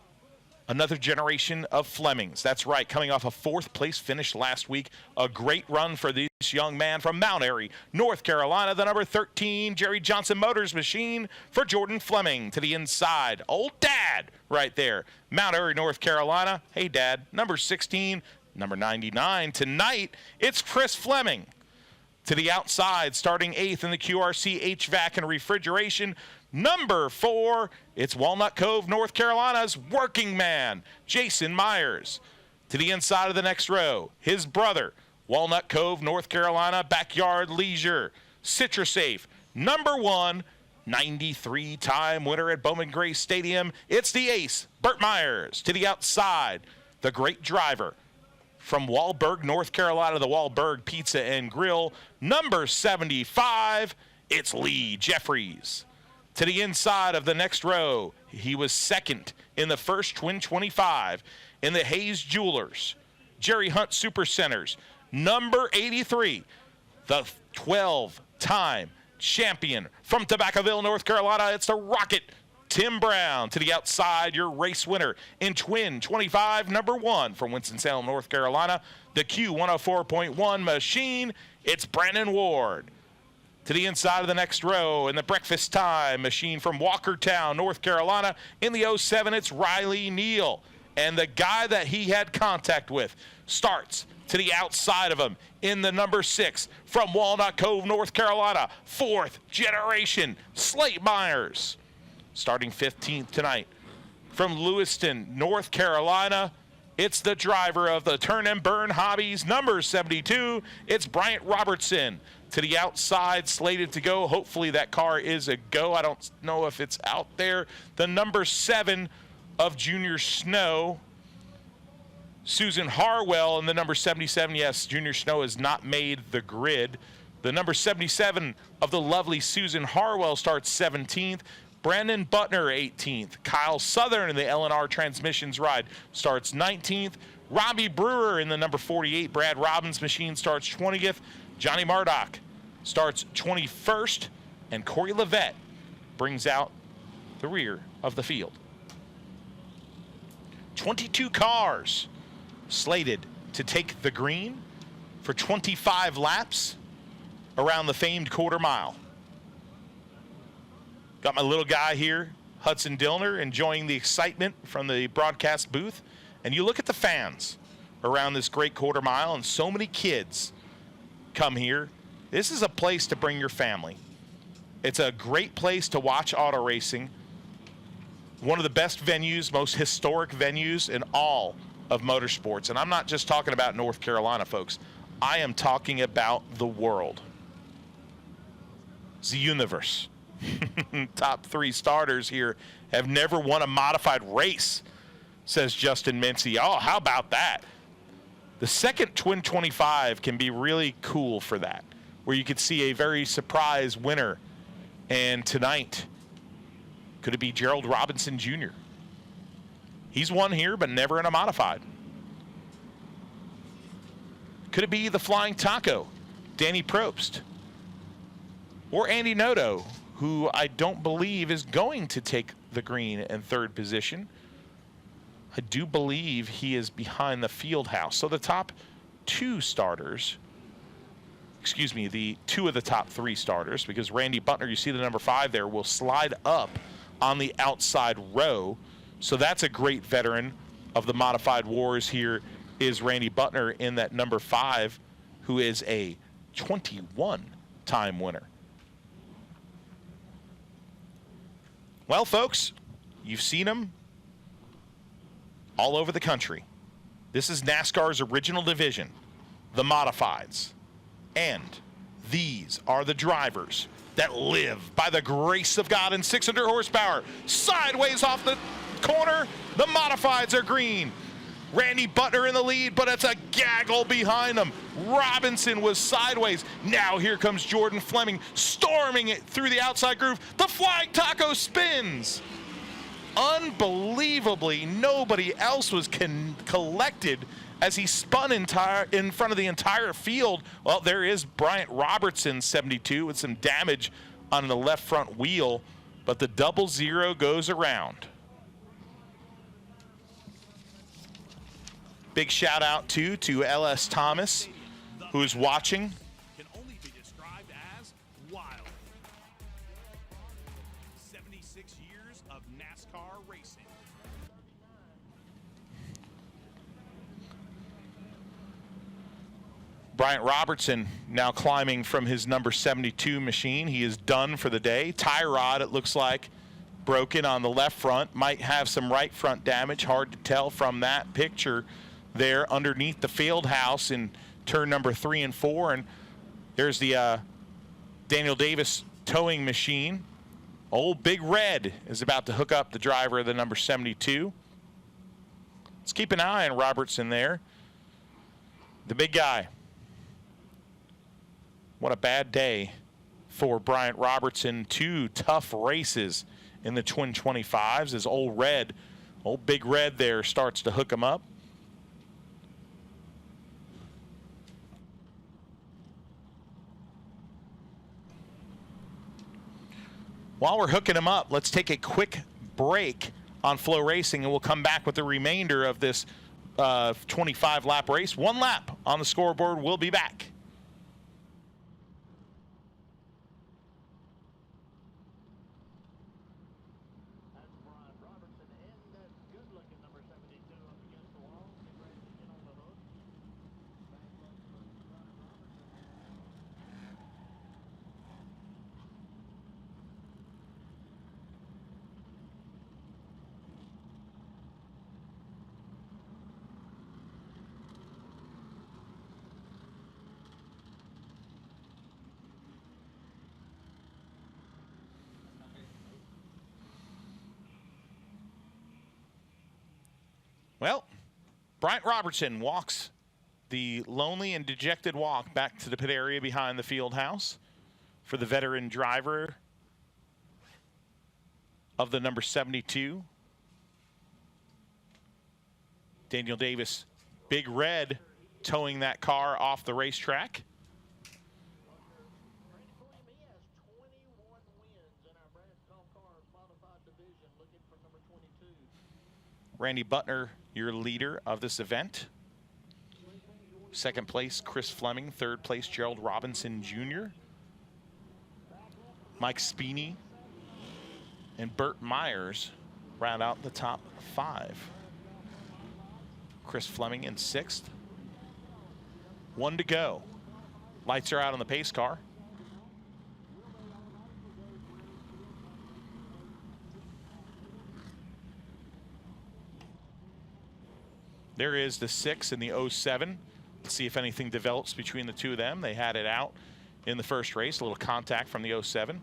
another generation of Flemings. That's right, coming off a 4th place finish last week. A great run for this young man from Mount Airy, North Carolina. The number 13, Jerry Johnson Motors machine for Jordan Fleming. To the inside, old dad right there, Mount Airy, North Carolina. Hey, Dad. Number 16, number 99. Tonight, it's Chris Fleming. To the outside, starting 8th in the QRC HVAC and refrigeration, number 4, it's Walnut Cove, North Carolina's working man, Jason Myers. To the inside of the next row, his brother, Walnut Cove, North Carolina, Backyard Leisure, CitraSafe, number 1, 93-time winner at Bowman Gray Stadium. It's the ace, Burt Myers. To the outside, the great driver from Wahlberg, North Carolina, the Wahlberg Pizza and Grill, number 75, it's Lee Jeffries. To the inside of the next row, he was second in the first Twin 25 in the Hayes Jewelers, Jerry Hunt Supercenters, number 83, the 12-time champion from Tobaccoville, North Carolina. It's the Rocket, Tim Brown. To the outside, your race winner in Twin 25, number 1 from Winston-Salem, North Carolina, the Q104.1 machine. It's Brandon Ward. To the inside of the next row in the Breakfast Time machine from Walkertown, North Carolina, in the 07, it's Riley Neal. And the guy that he had contact with starts to the outside of him in the number 6 from Walnut Cove, North Carolina, 4th generation, Slate Myers. Starting 15th tonight from Lewiston, North Carolina, it's the driver of the Turn and Burn Hobbies, number 72, it's Bryant Robertson. To the outside, slated to go. Hopefully that car is a go. I don't know if it's out there. The number 7 of Junior Snow, Susan Harwell, and the number 77. Yes, Junior Snow has not made the grid. The number 77 of the lovely Susan Harwell starts 17th. Brandon Butner 18th. Kyle Southern in the L&R Transmissions ride starts 19th. Robbie Brewer in the number 48 Brad Robbins machine starts 20th. Johnny Murdoch starts 21st, and Corey Levette brings out the rear of the field. 22 cars slated to take the green for 25 laps around the famed quarter mile. Got my little guy here, Hudson Dillner, enjoying the excitement from the broadcast booth. And you look at the fans around this great quarter mile, and so many kids come here. This is a place to bring your family. It's a great place to watch auto racing. one of the best venues, most historic venues in all of motorsports. And I'm not just talking about North Carolina, folks. I am talking about the world. The universe. Top 3 starters here have never won a modified race, says Justin Mincy. Oh, how about that? The second Twin 25 can be really cool for that, where you could see a very surprise winner. And tonight, could it be Gerald Robinson Jr.? He's won here, but never in a modified. Could it be the Flying Taco, Danny Probst? Or Andy Noto, who I don't believe is going to take the green and 3rd position. I do believe he is behind the field house. So the top 2 starters, excuse me, the 2 of the top 3 starters, because Randy Butner, you see the number 5 there, will slide up on the outside row. So that's a great veteran of the modified wars here is Randy Butner in that number 5, who is a 21-time winner. Well, folks, you've seen them all over the country. This is NASCAR's original division, the modifieds. And these are the drivers that live by the grace of God in 600 horsepower. Sideways off the corner, the modifieds are green. Randy Butner in the lead, but it's a gaggle behind him. Robinson was sideways. Now here comes Jordan Fleming, storming it through the outside groove. The Flying Taco spins. Unbelievably, nobody else was collected as he spun in front of the entire field. Well, there is Bryant Robertson, 72, with some damage on the left front wheel, but the 00 goes around. Big shout out to LS Thomas, who is watching. Can only be described as wild. 76 years of NASCAR racing. Bryant Robertson now climbing from his number 72 machine. He is done for the day. Tie rod, it looks like, broken on the left front. Might have some right front damage. Hard to tell from that picture there underneath the field house in turn number 3 and 4. And there's the Daniel Davis towing machine. Old Big Red is about to hook up the driver of the number 72. Let's keep an eye on Robertson there. The big guy. What a bad day for Bryant Robertson. 2 tough races in the Twin 25s as Old Big Red there starts to hook him up. While we're hooking him up, let's take a quick break on Flow Racing, and we'll come back with the remainder of this 25-lap race. 1 lap on the scoreboard. We'll be back. Well, Bryant Robertson walks the lonely and dejected walk back to the pit area behind the field house for the veteran driver of the number 72. Daniel Davis, Big Red, towing that car off the racetrack. Randy Butner, your leader of this event. 2nd place, Chris Fleming. 3rd place, Gerald Robinson Jr. Mike Spini and Burt Myers round out the top 5. Chris Fleming in 6th. 1 to go. Lights are out on the pace car. There is the 6 and the 07. Let's see if anything develops between the two of them. They had it out in the first race. A little contact from the 07.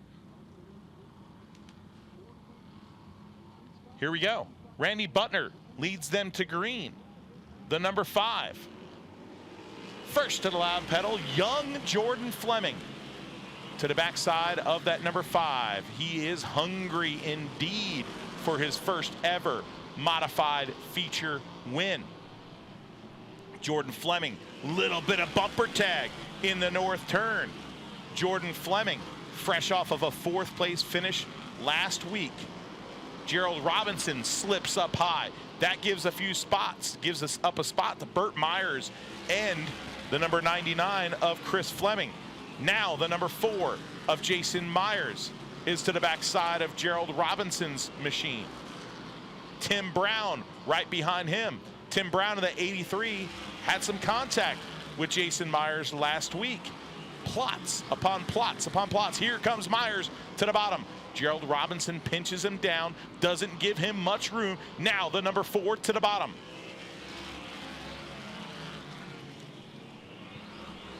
Here we go. Randy Butner leads them to green. The number 5. First to the loud pedal, young Jordan Fleming. To the backside of that number 5. He is hungry indeed for his first ever modified feature win. Jordan Fleming, little bit of bumper tag in the north turn. Jordan Fleming, fresh off of a 4th place finish last week. Gerald Robinson slips up high. That gives a few spots, gives us up a spot to Burt Myers and the number 99 of Chris Fleming. Now the number 4 of Jason Myers is to the backside of Gerald Robinson's machine. Tim Brown right behind him. Tim Brown in the 83 had some contact with Jason Myers last week. Plots upon plots upon plots. Here comes Myers to the bottom. Gerald Robinson pinches him down, doesn't give him much room. Now the number 4 to the bottom.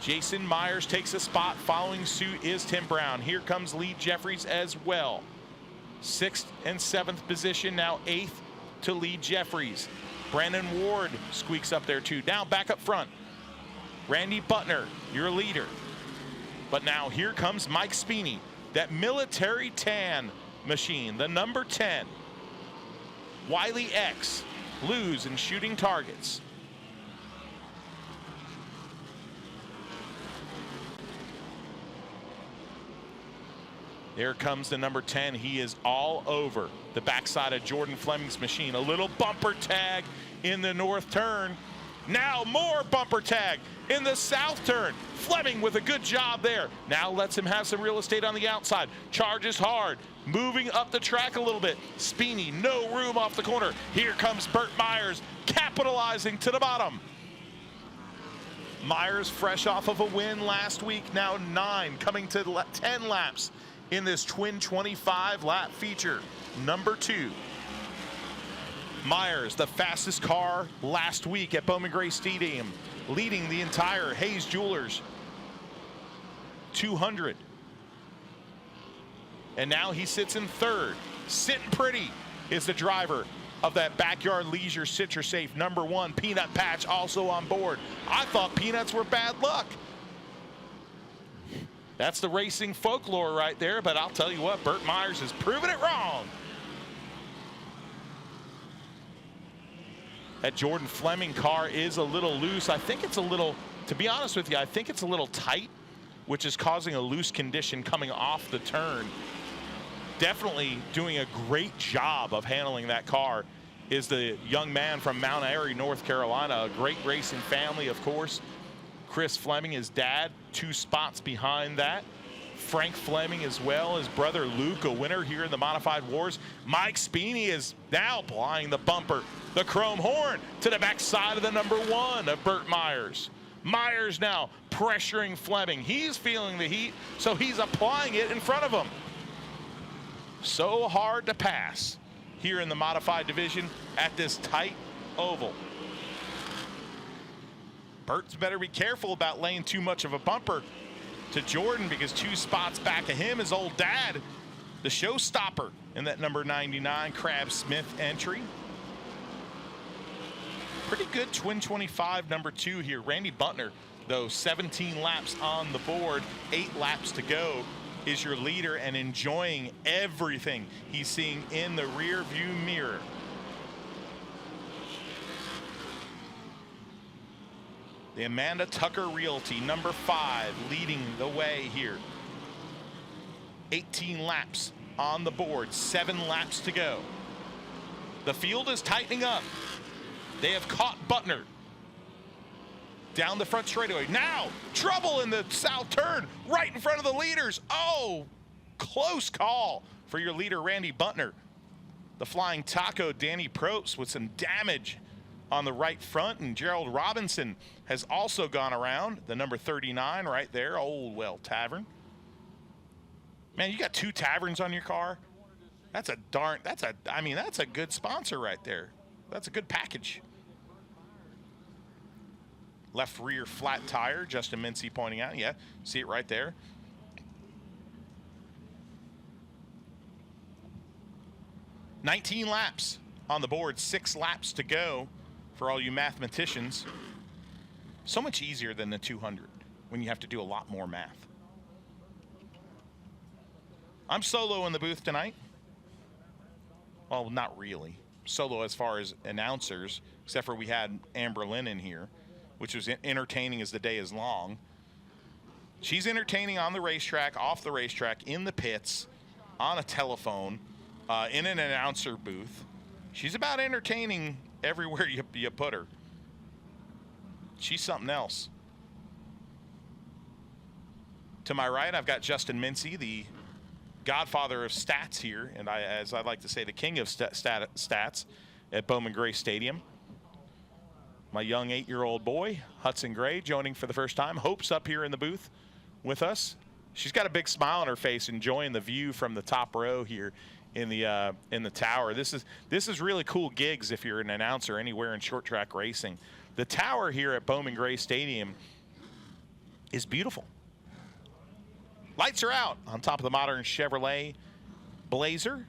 Jason Myers takes a spot. Following suit is Tim Brown. Here comes Lee Jeffries as well. 6th and 7th position, now 8th to Lee Jeffries. Brandon Ward squeaks up there too. Now back up front. Randy Butner, your leader. But now here comes Mike Speeney, that military tan machine, the number 10. Wiley X, lose in shooting targets. There comes the number 10. He is all over the backside of Jordan Fleming's machine. A little bumper tag in the north turn. Now more bumper tag in the south turn. Fleming with a good job there. Now lets him have some real estate on the outside. Charges hard. Moving up the track a little bit. Speeney, no room off the corner. Here comes Burt Myers, capitalizing to the bottom. Myers fresh off of a win last week. Now 9, coming to 10 laps in this twin 25 lap feature. Number 2. Myers, the fastest car last week at Bowman Gray Stadium, leading the entire Hayes Jewelers 200. And now he sits in 3rd. Sitting pretty is the driver of that Backyard Leisure Citrus Safe number 1 Peanut Patch, also on board. I thought peanuts were bad luck. That's the racing folklore right there, but I'll tell you what, Burt Myers has proven it wrong. That Jordan Fleming car is a little loose. I think it's a little, to be honest with you, I think it's a little tight, which is causing a loose condition coming off the turn. Definitely doing a great job of handling that car is the young man from Mount Airy, North Carolina. A great racing family, of course. Chris Fleming, his dad, 2 spots behind that. Frank Fleming as well, his brother Luke, a winner here in the Modified Wars. Mike Speeney is now applying the bumper, the chrome horn, to the backside of the number 1 of Burt Myers. Myers now pressuring Fleming. He's feeling the heat, so he's applying it in front of him. So hard to pass here in the modified division at this tight oval. Burt's better be careful about laying too much of a bumper to Jordan, because 2 spots back of him is old dad, the showstopper in that number 99 Crab Smith entry. Pretty good twin 25 number 2 here. Randy Butner, though, 17 laps on the board, 8 laps to go, is your leader and enjoying everything he's seeing in the rear view mirror. The Amanda Tucker Realty, number 5, leading the way here. 18 laps on the board, 7 laps to go. The field is tightening up. They have caught Butner down the front straightaway. Now, trouble in the south turn, right in front of the leaders. Oh, close call for your leader, Randy Butner. The Flying Taco, Danny Probst, with some damage on the right front, and Gerald Robinson has also gone around. The number 39 right there, Old Well Tavern. Man, you got 2 taverns on your car. That's a good sponsor right there. That's a good package. Left rear flat tire, Justin Mincy pointing out. Yeah, see it right there. "19 laps on the board, 6 laps to go for all you mathematicians. So much easier than the 200 when you have to do a lot more math. I'm solo in the booth tonight. Well, not really. Solo as far as announcers, except for we had Amber Lynn in here, which was entertaining as the day is long. She's entertaining on the racetrack, off the racetrack, in the pits, on a telephone, in an announcer booth. She's about entertaining everywhere you put her. She's something else. To my right, I've got Justin Mincy, the godfather of stats here, and as I like to say, the king of stats at Bowman Gray Stadium. My young 8-year-old boy, Hudson Gray, joining for the first time. Hope's up here in the booth with us. She's got a big smile on her face, enjoying the view from the top row here in the tower. This is really cool gigs if you're an announcer anywhere in short track racing. The tower here at Bowman Gray Stadium is beautiful. Lights are out on top of the modern Chevrolet Blazer.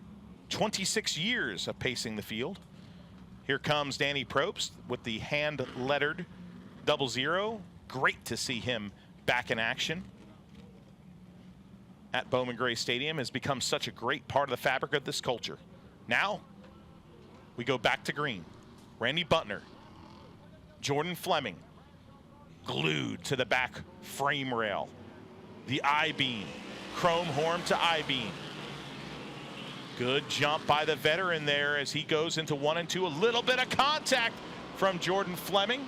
26 years of pacing the field. Here comes Danny Probst with the hand-lettered 00. Great to see him back in action at Bowman Gray Stadium. Has become such a great part of the fabric of this culture. Now, we go back to green. Randy Butner, Jordan Fleming, glued to the back frame rail. The I-beam, chrome horn to I-beam. Good jump by the veteran there as he goes into 1 and 2. A little bit of contact from Jordan Fleming.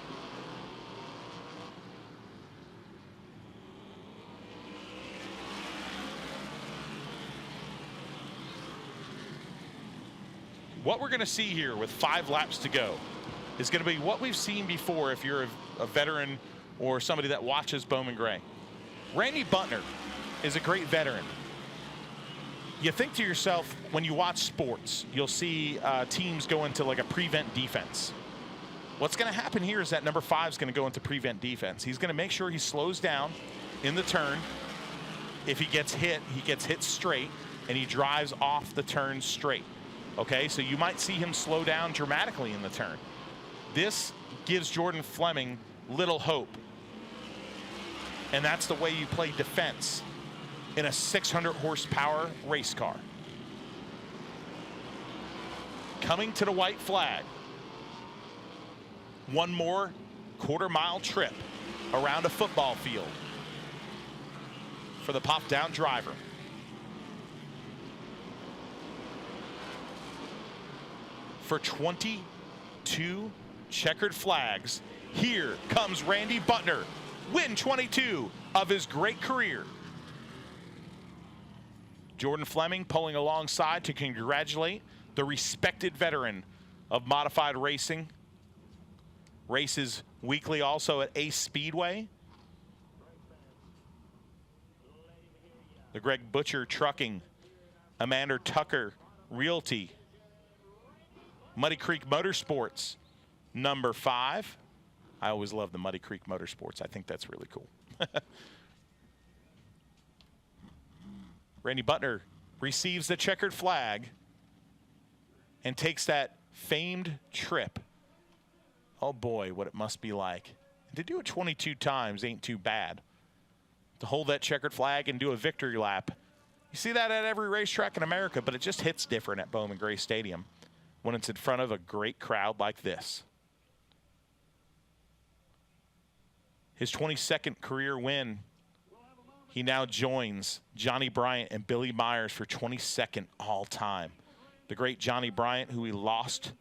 What we're going to see here with 5 laps to go is going to be what we've seen before if you're a veteran or somebody that watches Bowman Gray. Randy Butner is a great veteran. You think to yourself, when you watch sports, you'll see teams go into like a prevent defense. What's going to happen here is that number 5 is going to go into prevent defense. He's going to make sure he slows down in the turn. If he gets hit straight, and he drives off the turn straight. Okay, so you might see him slow down dramatically in the turn. This gives Jordan Fleming little hope. And that's the way you play defense in a 600 horsepower race car. Coming to the white flag. One more quarter-mile trip around a football field for the pop-down driver. For 22 checkered flags, here comes Randy Butner. Win 22 of his great career. Jordan Fleming pulling alongside to congratulate the respected veteran of modified racing. Races weekly also at Ace Speedway. The Greg Butcher Trucking, Amanda Tucker Realty, Muddy Creek Motorsports, number 5. I always love the Muddy Creek Motorsports. I think that's really cool. Randy Butner receives the checkered flag and takes that famed trip. Oh boy, what it must be like. And to do it 22 times ain't too bad. To hold that checkered flag and do a victory lap. You see that at every racetrack in America, but it just hits different at Bowman Gray Stadium when it's in front of a great crowd like this. His 22nd career win. He now joins Johnny Bryant and Billy Myers for 22nd all time. The great Johnny Bryant, who we lost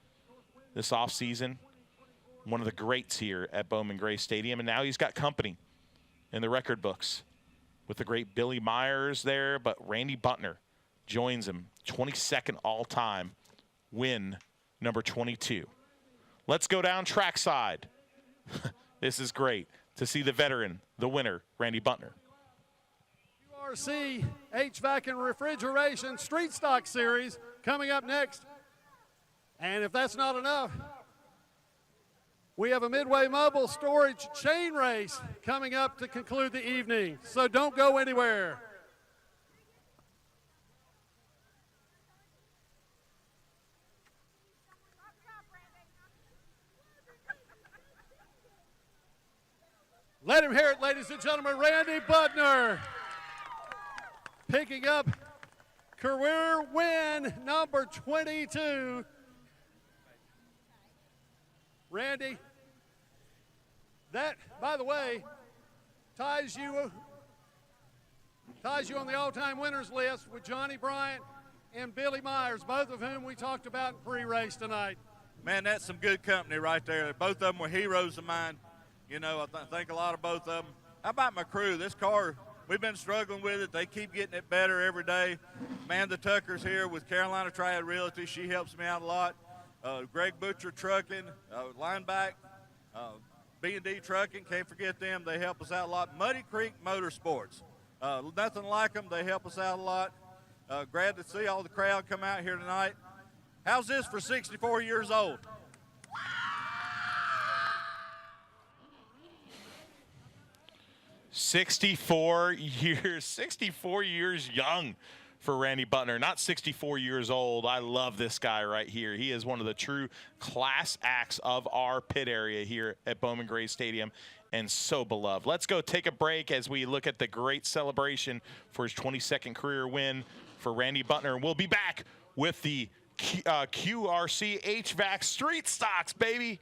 this offseason, one of the greats here at Bowman Gray Stadium, and now he's got company in the record books with the great Billy Myers there, but Randy Butner joins him, 22nd all time, win number 22. Let's go down trackside. This is great to see the veteran, the winner, Randy Butner. URC HVAC and Refrigeration Street Stock Series coming up next. And if that's not enough, We have a Midway Mobile Storage chain race coming up to conclude the evening, so don't go anywhere. Let him hear it, ladies and gentlemen. Randy Butner picking up career win number 22. Randy, that, by the way, ties you on the all-time winners list with Johnny Bryant and Billy Myers, both of whom we talked about in pre-race tonight. Man, that's some good company right there. Both of them were heroes of mine. You know, I think a lot of both of them. How about my crew? This car, we've been struggling with it. They keep getting it better every day. Amanda Tucker's here with Carolina Triad Realty. She helps me out a lot. Greg Butcher Trucking, Lineback, B&D Trucking, can't forget them. They help us out a lot. Muddy Creek Motorsports, nothing like them. They help us out a lot. Glad to see all the crowd come out here tonight. How's this for 64 years old? 64 years young for Randy Butner, not 64 years old. I love this guy right here. He is one of the true class acts of our pit area here at Bowman Gray Stadium, and so beloved. Let's go take a break as we look at the great celebration for his 22nd career win for Randy Butner. We'll be back with the QRC HVAC Street Stocks, baby.